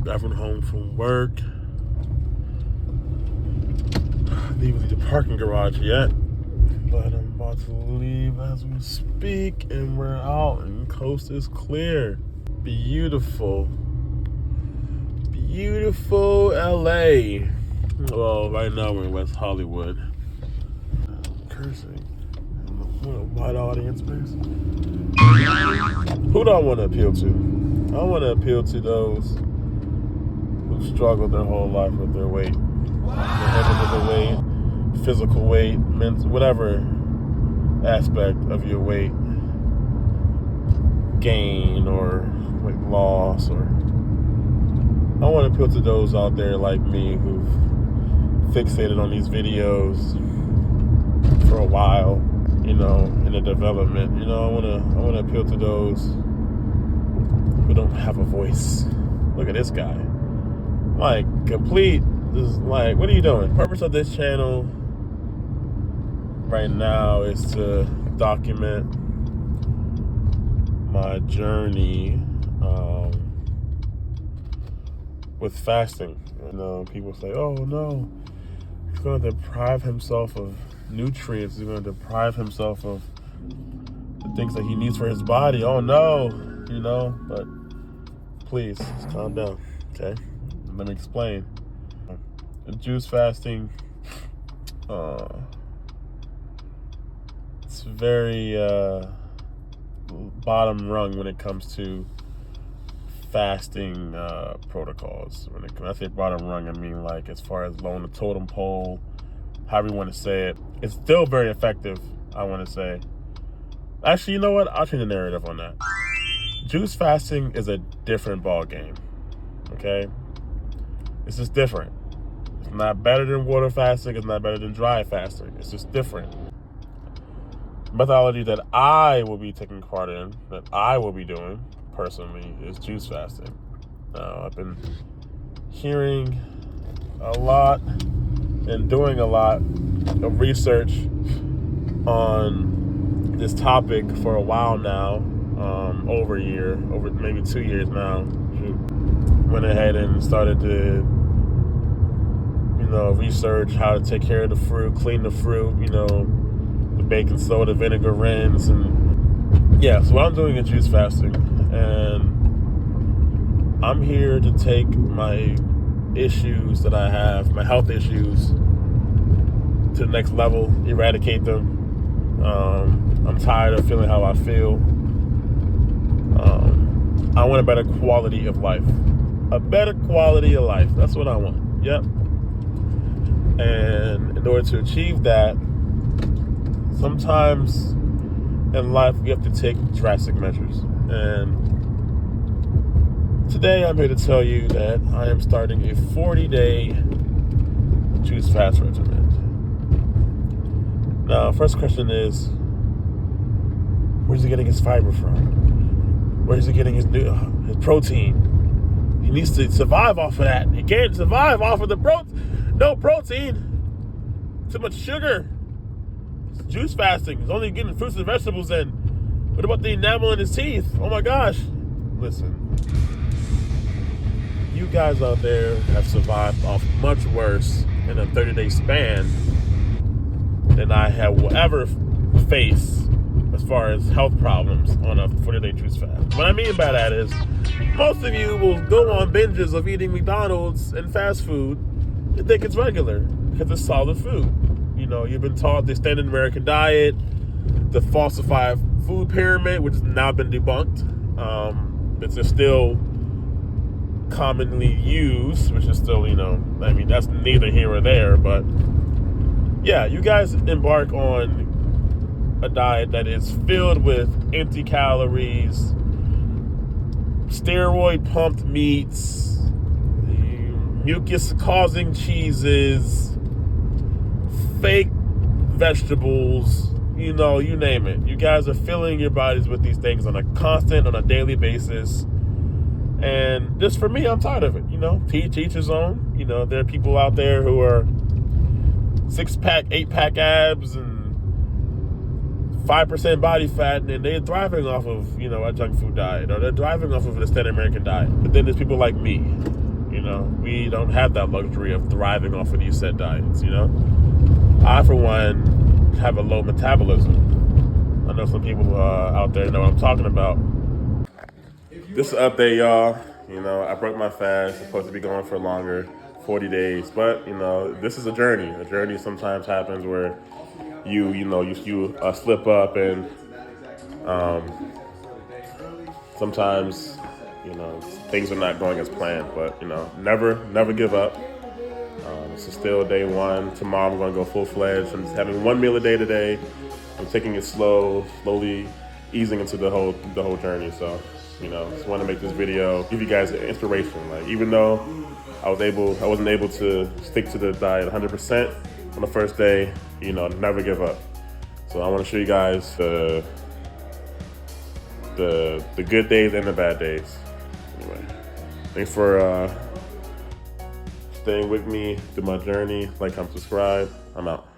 Driving home from work. I didn't even leave the parking garage yet, but I'm about to leave as we speak, and we're out, and coast is clear. Beautiful, beautiful LA. Well, right now we're in West Hollywood. I'm cursing. What a wide audience space. Who do I want to appeal to? I want to appeal to those who struggle their whole life with their weight. Their weight, physical weight, mental, whatever aspect of your weight gain or weight loss. Or I want to appeal to those out there like me who've fixated on these videos for a while, in the development. I want to appeal to those who don't have a voice. Look at this guy. Like, complete, just like, what are you doing? The purpose of this channel right now is to document my journey with fasting. People say, oh no, he's going to deprive himself of nutrients. He's going to deprive himself of the things that he needs for his body. Oh no, but please, just calm down, okay? Let me explain. Juice fasting, it's very bottom rung when it comes to fasting protocols. When I say bottom rung, I mean like as far as low on the totem pole, however you want to say it. It's still very effective, I want to say. Actually, you know what? I'll change the narrative on that. Juice fasting is a different ball game, okay? It's just different. It's not better than water fasting. It's not better than dry fasting. It's just different. Methodology that I will be taking part in, that I will be doing personally, is juice fasting. Now, I've been hearing a lot and doing a lot of research on this topic for a while now, over maybe 2 years now. Went ahead and started to, research how to take care of the fruit, clean the fruit, the baking soda, vinegar rinse, and so what I'm doing is juice fasting, and I'm here to take my issues that I have, my health issues, to the next level, eradicate them. I'm tired of feeling how I feel. I want a better quality of life. A better quality of life. That's what I want. Yep. And in order to achieve that, sometimes in life we have to take drastic measures. And today I'm here to tell you that I am starting a 40-day juice fast regimen. Now, first question is, where's he getting his fiber from? Where's he getting his protein? He needs to survive off of that. He can't survive off of the no protein. Too much sugar. It's juice fasting. He's only getting fruits and vegetables in. What about the enamel in his teeth? Oh my gosh. Listen. You guys out there have survived off much worse in a 30-day span than I will ever face as far as health problems on a 40-day juice fast. What I mean by that is, most of you will go on binges of eating McDonald's and fast food and think it's regular because it's solid food. You've been taught the standard American diet, the falsified food pyramid, which has now been debunked. It's still commonly used, which is still, that's neither here or there. But yeah, you guys embark on a diet that is filled with empty calories, steroid pumped meats, mucus causing cheeses, fake vegetables, you name it. You guys are filling your bodies with these things on a daily basis. And just for me, I'm tired of it. Teach his own. There are people out there who are 6-pack, 8-pack abs and 5% body fat, and they're thriving off of, a junk food diet, or they're thriving off of the standard American diet. But then there's people like me we don't have that luxury of thriving off of these set diets. I, for one, have a low metabolism. I know some people out there know what I'm talking about. This is an update, y'all. I broke my fast. It's supposed to be going for longer, 40 days. But, this is a journey. A journey sometimes happens where you slip up, and sometimes, things are not going as planned. But, never give up. This is still day one. Tomorrow I'm going to go full-fledged. I'm just having one meal a day today. I'm taking it slowly easing into the whole journey. So, just want to make this video, give you guys inspiration. Like, even though I wasn't able to stick to the diet 100% on the first day, never give up. So I want to show you guys the good days and the bad days. Anyway, thanks for staying with me through my journey. Like, comment, subscribe. I'm out.